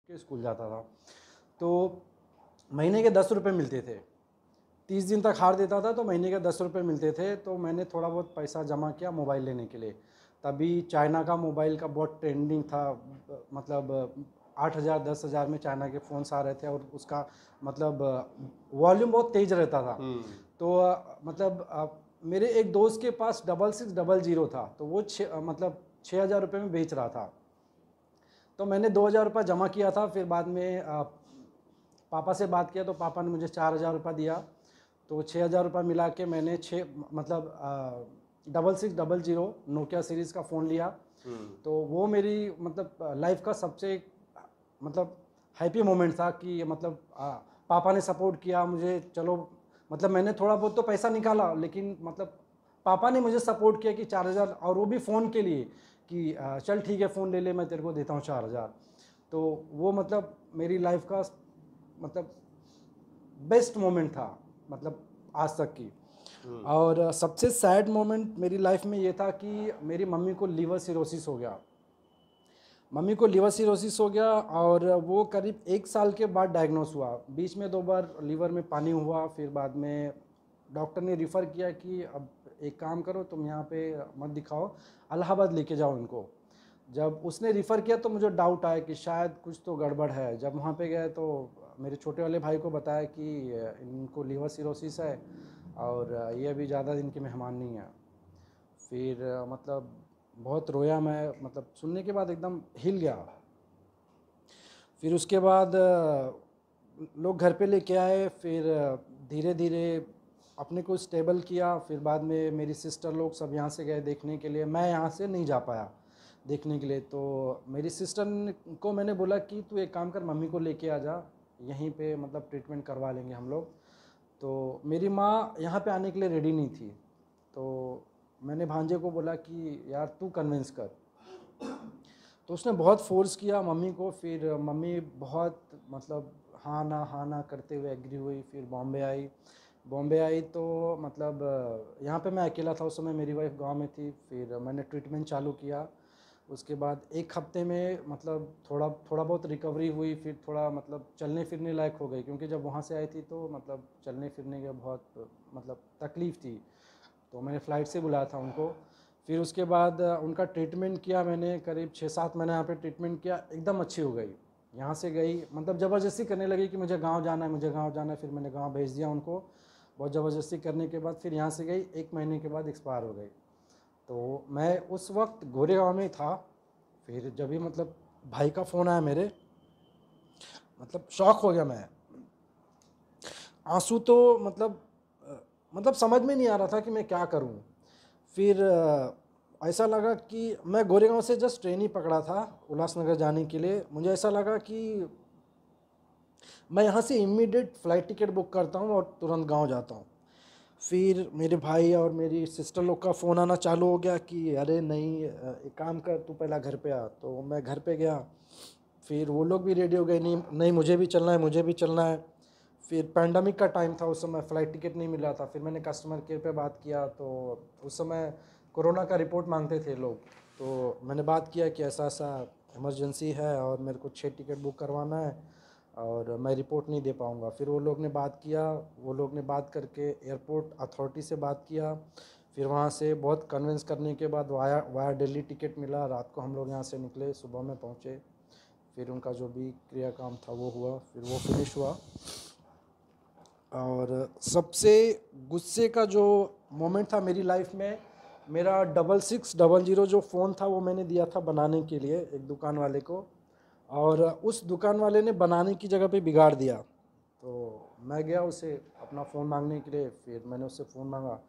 के स्कूल जाता था। तो महीने के 10 रुपये मिलते थे, 30 दिन तक हार देता था तो महीने के 10 रुपये मिलते थे। तो मैंने थोड़ा बहुत पैसा जमा किया मोबाइल लेने के लिए। तभी चाइना का मोबाइल का बहुत ट्रेंडिंग था, मतलब 8,000 10,000 में चाइना के फ़ोन्स आ रहे थे और उसका मतलब वॉल्यूम बहुत तेज रहता था। तो मतलब मेरे एक दोस्त के पास 6600 था, तो वो मतलब 6,000 रुपये में बेच रहा था। तो मैंने 2,000 रुपये जमा किया था। फिर बाद में पापा से बात किया तो पापा ने मुझे 4,000 रुपये दिया। तो 6,000 रुपये मिला के मैंने 6600 नोकिया सीरीज़ का फ़ोन लिया। तो वो मेरी मतलब लाइफ का सबसे मतलब हैप्पी मोमेंट था कि मतलब पापा ने सपोर्ट किया मुझे। चलो मतलब मैंने थोड़ा बहुत तो पैसा निकाला, लेकिन मतलब पापा ने मुझे सपोर्ट किया कि 4,000, और वो भी फ़ोन के लिए कि चल ठीक है फ़ोन ले ले, मैं तेरे को देता हूँ 4,000। तो वो मतलब मेरी लाइफ का मतलब बेस्ट मोमेंट था, मतलब आज तक की। और सबसे सैड मोमेंट मेरी लाइफ में ये था कि मेरी मम्मी को लीवर सिरोसिस हो गया। मम्मी को लीवर सिरोसिस हो गया और वो करीब 1 साल के बाद डायग्नोस हुआ। बीच में 2 बार लीवर में पानी हुआ। फिर बाद में डॉक्टर ने रिफ़र किया कि अब एक काम करो, तुम यहाँ पे मत दिखाओ, इलाहाबाद लेके जाओ इनको। जब उसने रिफ़र किया तो मुझे डाउट आया कि शायद कुछ तो गड़बड़ है। जब वहाँ पे गए तो मेरे छोटे वाले भाई को बताया कि इनको लीवर सिरोसिस है और ये अभी ज़्यादा दिन के मेहमान नहीं है। फिर मतलब बहुत रोया मैं, मतलब सुनने के बाद एकदम हिल गया। फिर उसके बाद लोग घर पे लेके आए। फिर धीरे धीरे अपने को स्टेबल किया। फिर बाद में मेरी सिस्टर लोग सब यहाँ से गए देखने के लिए, मैं यहाँ से नहीं जा पाया देखने के लिए। तो मेरी सिस्टर को मैंने बोला कि तू एक काम कर, मम्मी को लेके आ जा, यहीं पे मतलब ट्रीटमेंट करवा लेंगे हम लोग। तो मेरी माँ यहाँ पे आने के लिए रेडी नहीं थी। तो मैंने भांजे को बोला कि यार तू कन्विंस कर। तो उसने बहुत फोर्स किया मम्मी को। फिर मम्मी बहुत मतलब हाँ ना करते हुए एग्री हुई। फिर बॉम्बे आई तो मतलब यहाँ पे मैं अकेला था उस समय, मेरी वाइफ गांव में थी। फिर मैंने ट्रीटमेंट चालू किया। उसके बाद 1 हफ्ते में मतलब थोड़ा थोड़ा बहुत रिकवरी हुई। फिर थोड़ा मतलब चलने फिरने लायक हो गई, क्योंकि जब वहाँ से आई थी तो मतलब चलने फिरने का बहुत मतलब तकलीफ़ थी। तो मैंने फ़्लाइट से बुलाया था उनको। फिर उसके बाद उनका ट्रीटमेंट किया मैंने, करीब 6-7 महीने यहाँ पे ट्रीटमेंट किया, एकदम अच्छी हो गई। यहाँ से गई, मतलब ज़बरदस्ती करने लगी कि मुझे गांव जाना है, मुझे गांव जाना है। फिर मैंने गांव भेज दिया उनको, बहुत ज़बरदस्ती करने के बाद फिर यहाँ से गई। 1 महीने के बाद एक्सपायर हो गई। तो मैं उस वक्त गोरेगांव में था। फिर जब भी मतलब भाई का फ़ोन आया मेरे, मतलब शॉक हो गया मैं। आंसू तो मतलब समझ में नहीं आ रहा था कि मैं क्या करूं। फिर ऐसा लगा कि मैं गोरेगांव से जस्ट ट्रेन ही पकड़ा था उल्लासनगर जाने के लिए। मुझे ऐसा लगा कि मैं यहाँ से इमीडिएट फ़्लाइट टिकट बुक करता हूँ और तुरंत गांव जाता हूँ। फिर मेरे भाई और मेरी सिस्टर लोग का फ़ोन आना चालू हो गया कि अरे नहीं, एक काम कर, तू पहला घर पे आ। तो मैं घर पे गया। फिर वो लोग भी रेडी हो गए, नहीं नहीं मुझे भी चलना है, मुझे भी चलना है। फिर पैंडमिक का टाइम था उस समय, फ़्लाइट टिकट नहीं मिल रहा था। फिर मैंने कस्टमर केयर पे बात किया। तो उस समय कोरोना का रिपोर्ट मांगते थे लोग। तो मैंने बात किया कि ऐसा ऐसा इमरजेंसी है और मेरे को 6 टिकट बुक करवाना है और मैं रिपोर्ट नहीं दे पाऊँगा। फिर वो लोग ने बात किया, वो लोग ने बात करके एयरपोर्ट अथॉरिटी से बात किया। फिर वहाँ से बहुत कन्विंस करने के बाद वाया दिल्ली टिकट मिला। रात को हम लोग यहाँ से निकले, सुबह में पहुँचे। फिर उनका जो भी क्रिया काम था वो हुआ, फिर वो फिनिश हुआ। और सबसे गुस्से का जो मोमेंट था मेरी लाइफ में, मेरा 6600 जो फ़ोन था वो मैंने दिया था बनाने के लिए एक दुकान वाले को, और उस दुकान वाले ने बनाने की जगह पे बिगाड़ दिया। तो मैं गया उसे अपना फ़ोन मांगने के लिए। फिर मैंने उससे फ़ोन मांगा।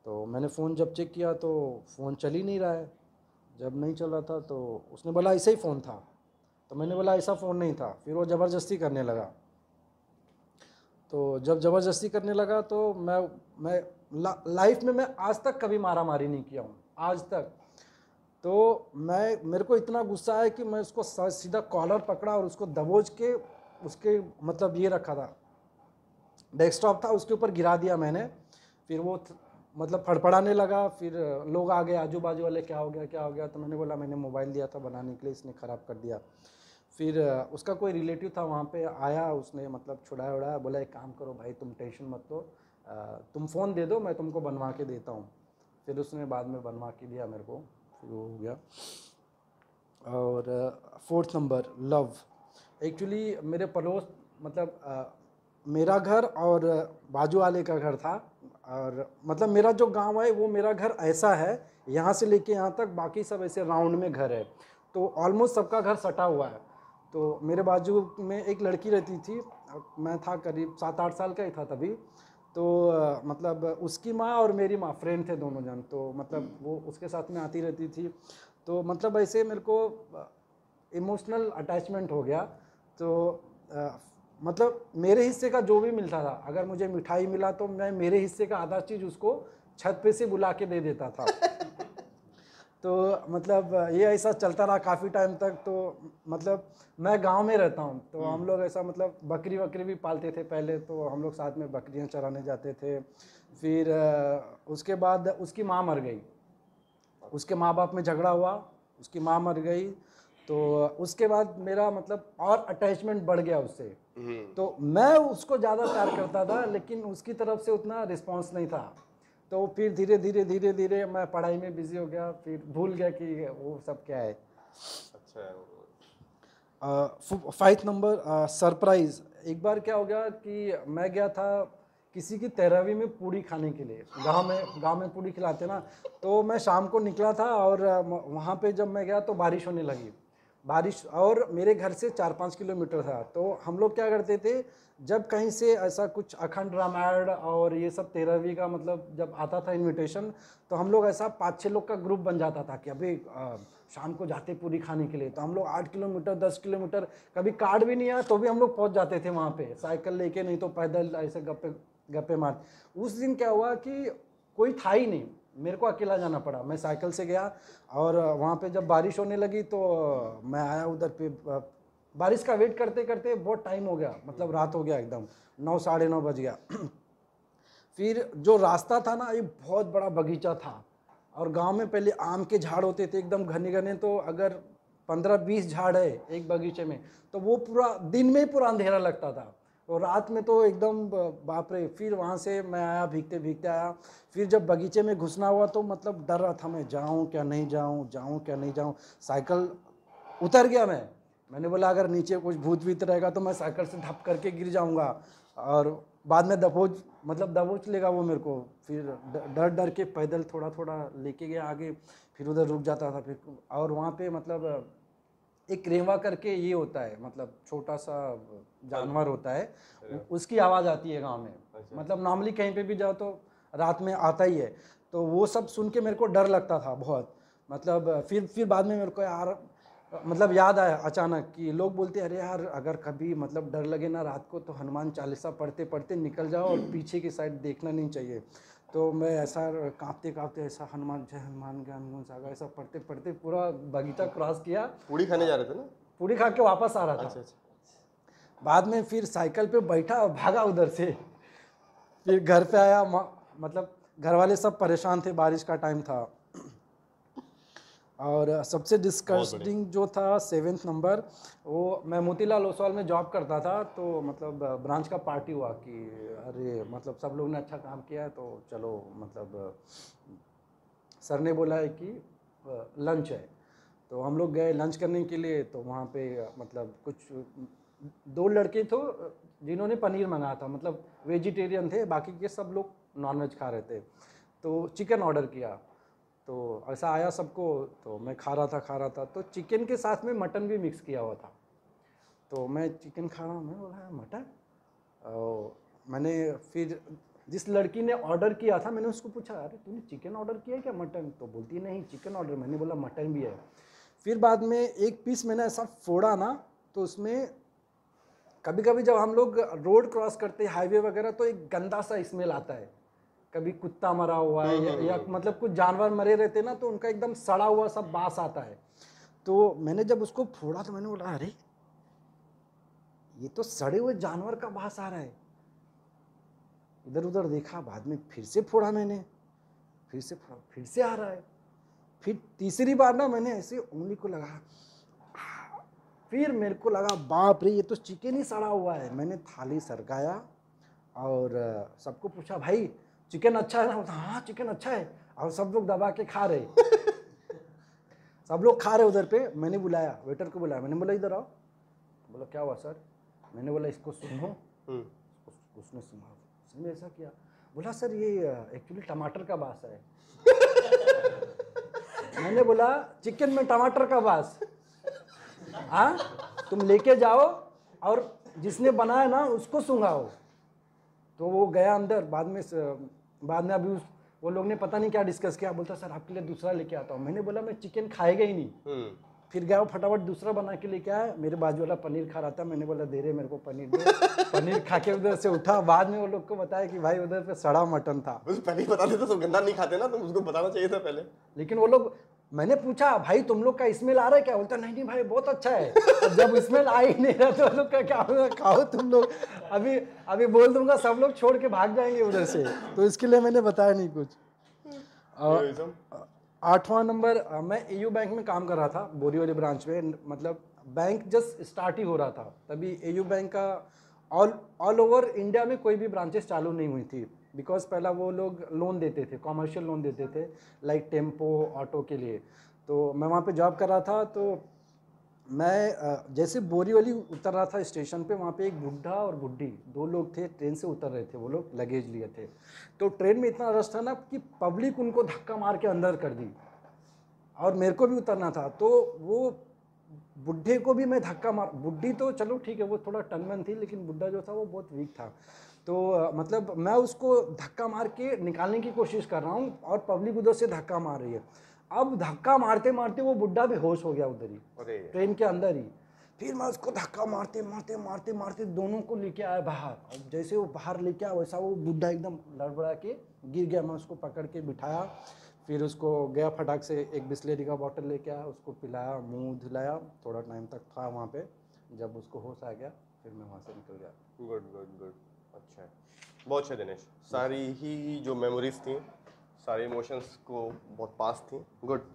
तो मैंने फ़ोन जब चेक किया तो फ़ोन चल ही नहीं रहा है। जब नहीं चल रहा था तो उसने बोला ऐसा ही फ़ोन था। तो मैंने बोला ऐसा फ़ोन नहीं था। फिर वो ज़बरदस्ती करने लगा। तो जब ज़बरदस्ती करने लगा तो मैं लाइफ में मैं आज तक कभी मारा मारी नहीं किया हूँ, आज तक। तो मेरे को इतना गुस्सा आया कि मैं उसको सीधा कॉलर पकड़ा और उसको दबोच के उसके मतलब ये रखा था, डेस्कटॉप था, उसके ऊपर गिरा दिया मैंने। फिर वो मतलब फड़फड़ाने लगा। फिर लोग आ गए आजू बाजू वाले, क्या हो गया क्या हो गया। तो मैंने बोला मैंने मोबाइल दिया था बनाने के लिए, इसने ख़राब कर दिया। फिर उसका कोई रिलेटिव था वहाँ पे आया, उसने मतलब छुड़ाया उड़ाया, बोला एक काम करो भाई तुम टेंशन मत लो, तुम फ़ोन दे दो मैं तुमको बनवा के देता हूँ। फिर उसने बाद में बनवा के दिया मेरे को, फिर वो हो गया। और फोर्थ नंबर लव। एक्चुअली मेरे पड़ोस मतलब मेरा घर और बाजू वाले का घर था, और मतलब मेरा जो गांव है वो मेरा घर ऐसा है, यहाँ से लेके यहाँ तक बाकी सब ऐसे राउंड में घर है, तो ऑलमोस्ट सबका घर सटा हुआ है। तो मेरे बाजू में एक लड़की रहती थी, मैं था करीब 7-8 साल का ही था तभी। तो मतलब उसकी माँ और मेरी माँ फ्रेंड थे दोनों जन, तो मतलब वो उसके साथ में आती रहती थी। तो मतलब ऐसे मेरे को इमोशनल अटैचमेंट हो गया। तो मतलब मेरे हिस्से का जो भी मिलता था, अगर मुझे मिठाई मिला तो मैं मेरे हिस्से का आधा चीज़ उसको छत पे से बुला के दे देता था। तो मतलब ये ऐसा चलता रहा काफ़ी टाइम तक। तो मतलब मैं गांव में रहता हूँ, तो हम लोग ऐसा मतलब बकरी वकरी भी पालते थे पहले, तो हम लोग साथ में बकरियाँ चराने जाते थे। फिर उसके बाद उसकी माँ मर गई, उसके माँ बाप में झगड़ा हुआ, उसकी माँ मर गई। तो उसके बाद मेरा मतलब और अटैचमेंट बढ़ गया उससे। तो मैं उसको ज़्यादा प्यार करता था, लेकिन उसकी तरफ से उतना रिस्पांस नहीं था। तो फिर धीरे धीरे धीरे धीरे मैं पढ़ाई में बिजी हो गया, फिर भूल गया कि वो सब क्या है। अच्छा। 5 नंबर सरप्राइज। एक बार क्या हो गया कि मैं गया था किसी की 13वीं में पूड़ी खाने के लिए, गांव में पूड़ी खिलाते ना। तो मैं शाम को निकला था, और वहाँ पे जब मैं गया तो बारिश होने लगी, बारिश, और मेरे घर से 4-5 किलोमीटर था। तो हम लोग क्या करते थे, जब कहीं से ऐसा कुछ अखंड रामायण और ये सब 13वीं का मतलब जब आता था इनविटेशन, तो हम लोग ऐसा 5-6 लोग का ग्रुप बन जाता था कि अभी शाम को जाते पूरी खाने के लिए। तो हम लोग 8 किलोमीटर 10 किलोमीटर, कभी कार्ड भी नहीं आया तो भी हम लोग पहुंच जाते थे वहाँ पे, साइकिल लेके, नहीं तो पैदल ऐसे गप्पे गप्पे मार। उस दिन क्या हुआ कि कोई था ही नहीं, मेरे को अकेला जाना पड़ा, मैं साइकिल से गया। और वहाँ पे जब बारिश होने लगी तो मैं आया उधर पे, बारिश का वेट करते करते बहुत टाइम हो गया, मतलब रात हो गया एकदम, 9-9:30 बज गया। फिर जो रास्ता था ना, ये बहुत बड़ा बगीचा था, और गांव में पहले आम के झाड़ होते थे एकदम घने घने, तो अगर 15-20 झाड़ है एक बगीचे में, तो वो पूरा दिन में ही पूरा अंधेरा लगता था, और रात में तो एकदम बाप रे। फिर वहाँ से मैं आया, भीगते भीगते आया। फिर जब बगीचे में घुसना हुआ तो मतलब डर रहा था, मैं जाऊँ क्या नहीं जाऊँ, जाऊँ क्या नहीं जाऊँ। साइकिल उतर गया मैंने बोला अगर नीचे कुछ भूत भीत रहेगा तो मैं साइकिल से धप करके गिर जाऊंगा, और बाद में दबोच लेगा वो मेरे को। फिर डर डर के पैदल थोड़ा थोड़ा लेके गया आगे, फिर उधर रुक जाता था। फिर और वहाँ पे मतलब एक रेवा करके ये होता है, मतलब छोटा सा जानवर होता है, उसकी आवाज़ आती है गांव में। मतलब नॉर्मली कहीं पे भी जाओ तो रात में आता ही है। तो वो सब सुन के मेरे को डर लगता था बहुत। मतलब फिर बाद में मेरे को यार मतलब याद आया अचानक कि लोग बोलते हैं अरे यार अगर कभी मतलब डर लगे ना रात को, तो हनुमान चालीसा पढ़ते पढ़ते निकल जाओ, और पीछे की साइड देखना नहीं चाहिए। तो मैं ऐसा कांपते कांपते ऐसा हनुमान जय हनुमान ज्ञान गुण सागर ऐसा पढ़ते पढ़ते पूरा बगीचा क्रॉस किया। पूड़ी खाने जा रहे थे ना? पूरी खा के वापस आ रहा था। अच्छा अच्छा। बाद में फिर साइकिल पे बैठा और भागा उधर से। फिर घर पे आया, मतलब घर वाले सब परेशान थे, बारिश का टाइम था। और सबसे डिस्कस्टिंग जो था 7th नंबर, वो मैं मोतीलाल ओसवाल में जॉब करता था। तो मतलब ब्रांच का पार्टी हुआ कि अरे मतलब सब लोग ने अच्छा काम किया है तो चलो, मतलब सर ने बोला है कि लंच है। तो हम लोग गए लंच करने के लिए। तो वहाँ पे मतलब कुछ 2 लड़के थे जिन्होंने पनीर मंगाया था, मतलब वेजिटेरियन थे, बाकी के सब लोग नॉनवेज खा रहे थे। तो चिकन ऑर्डर किया, तो ऐसा आया सबको। तो मैं खा रहा था तो चिकन के साथ में मटन भी मिक्स किया हुआ था। तो मैं चिकन खा रहा हूँ, मैं बोला मटन। और मैंने फिर जिस लड़की ने ऑर्डर किया था, मैंने उसको पूछा अरे तूने चिकन ऑर्डर किया है क्या मटन? तो बोलती नहीं चिकन ऑर्डर। मैंने बोला मटन भी है। फिर बाद में एक पीस मैंने ऐसा फोड़ा ना, तो उसमें कभी कभी जब हम लोग रोड क्रॉस करते हैं हाईवे वगैरह, तो एक गंदा सा स्मेल आता है, कभी कुत्ता मरा हुआ है या मतलब कुछ जानवर मरे रहते ना, तो उनका एकदम सड़ा हुआ सब बास आता है। तो मैंने जब उसको फोड़ा तो मैंने बोला अरे ये तो सड़े हुए जानवर का बास आ रहा है। इधर उधर देखा, बाद में फिर से फोड़ा मैंने, फिर से फोड़ा, फिर से आ रहा है। फिर तीसरी बार ना मैंने ऐसे उंगली को लगा, फिर मेरे को लगा बाप रे ये तो चिकन ही सड़ा हुआ है। मैंने थाली सरकाया और सबको पूछा भाई चिकन अच्छा है ना? बोलता, हाँ चिकन अच्छा है। और सब लोग दबा के खा रहे सब लोग खा रहे उधर पे। मैंने बुलाया, वेटर को बुलाया, मैंने बोला इधर आओ। बोला क्या हुआ सर? मैंने बोला इसको सूंघो। उसने सूंघा, उसने ऐसा किया। बोला सर ये एक्चुअली टमाटर का बास है। मैंने बोला चिकन में टमाटर का बास? हाँ, तुम लेके जाओ और जिसने बनाया ना उसको सूंघाओ। तो वो गया अंदर। बाद में अभी वो लोग ने पता नहीं क्या डिस्कस किया। बोलता सर आपके लिए दूसरा लेके आता हूँ। मैंने बोला मैं चिकन खाएगा ही नहीं। फिर गया वो फटाफट दूसरा बना के लेके आया। मेरे बाजू वाला पनीर खा रहा था। मैंने बोला दे रहे मेरे को पनीर दो। पनीर खा के उधर से उठा। बाद में वो लोग को बताया कि भाई उधर पे सड़ा मटन था। पहले ही बता देते तो गंदा नहीं खाते ना, तुम उसको बताना चाहिए था पहले। लेकिन वो लोग, मैंने पूछा भाई तुम लोग का स्मेल आ रहा है क्या? बोलता नहीं भाई बहुत अच्छा है। अब जब स्मेल आ ही नहीं रहा तो वो लोग का क्या होगा? खाओ तुम लोग। अभी बोल दूंगा सब लोग छोड़ के भाग जाएंगे उधर से। तो इसके लिए मैंने बताया नहीं कुछ। 8वां नंबर, मैं एयू बैंक में काम कर रहा था, बोरीवली ब्रांच में। मतलब बैंक जस्ट स्टार्ट ही हो रहा था तभी। एयू बैंक का ऑल ओवर इंडिया में कोई भी ब्रांचेस चालू नहीं हुई थी। बिकॉज पहला वो लोग लोन देते थे, कॉमर्शियल लोन देते थे, लाइक टेम्पो ऑटो के लिए। तो मैं वहाँ पे जॉब कर रहा था। तो मैं जैसे बोरीवली उतर रहा था स्टेशन पे, वहाँ पे एक बुढ़ा और बुढ़ी 2 लोग थे, ट्रेन से उतर रहे थे। वो लोग लगेज लिए थे। तो ट्रेन में इतना रश था ना कि पब्लिक उनको धक्का मार के अंदर कर दी और मेरे को भी उतरना था। तो वो बुढ़े को भी मैं धक्का मार, बुढ़ी तो चलो ठीक है वो थोड़ा टनमन थी, लेकिन बुढ़ा जो था वो बहुत वीक था। तो मतलब मैं उसको धक्का मार के निकालने की कोशिश कर रहा हूँ और पब्लिक उधर से धक्का मार रही है। अब धक्का मारते मारते वो बुढ़ा बेहोश हो गया उधर ही, ट्रेन के अंदर ही। फिर मैं उसको धक्का मारते मारते मारते मारते दोनों को लेके आया बाहर। और जैसे वो बाहर लेके आया वैसा वो बुढ़ा एकदम लड़बड़ा के गिर गया। मैं उसको पकड़ के बिठाया। फिर उसको गया फटाक से एक बिस्लेरी का बॉटल लेके आया, उसको पिलाया, मुंह धुलाया। थोड़ा टाइम तक था वहाँ पे। जब उसको होश आ गया फिर मैं वहाँ से निकल गया। गुड गुड गुड, अच्छा है, बहुत अच्छा दिनेश। सारी ही जो मेमोरीज थी, सारे इमोशंस को बहुत पास थी। गुड।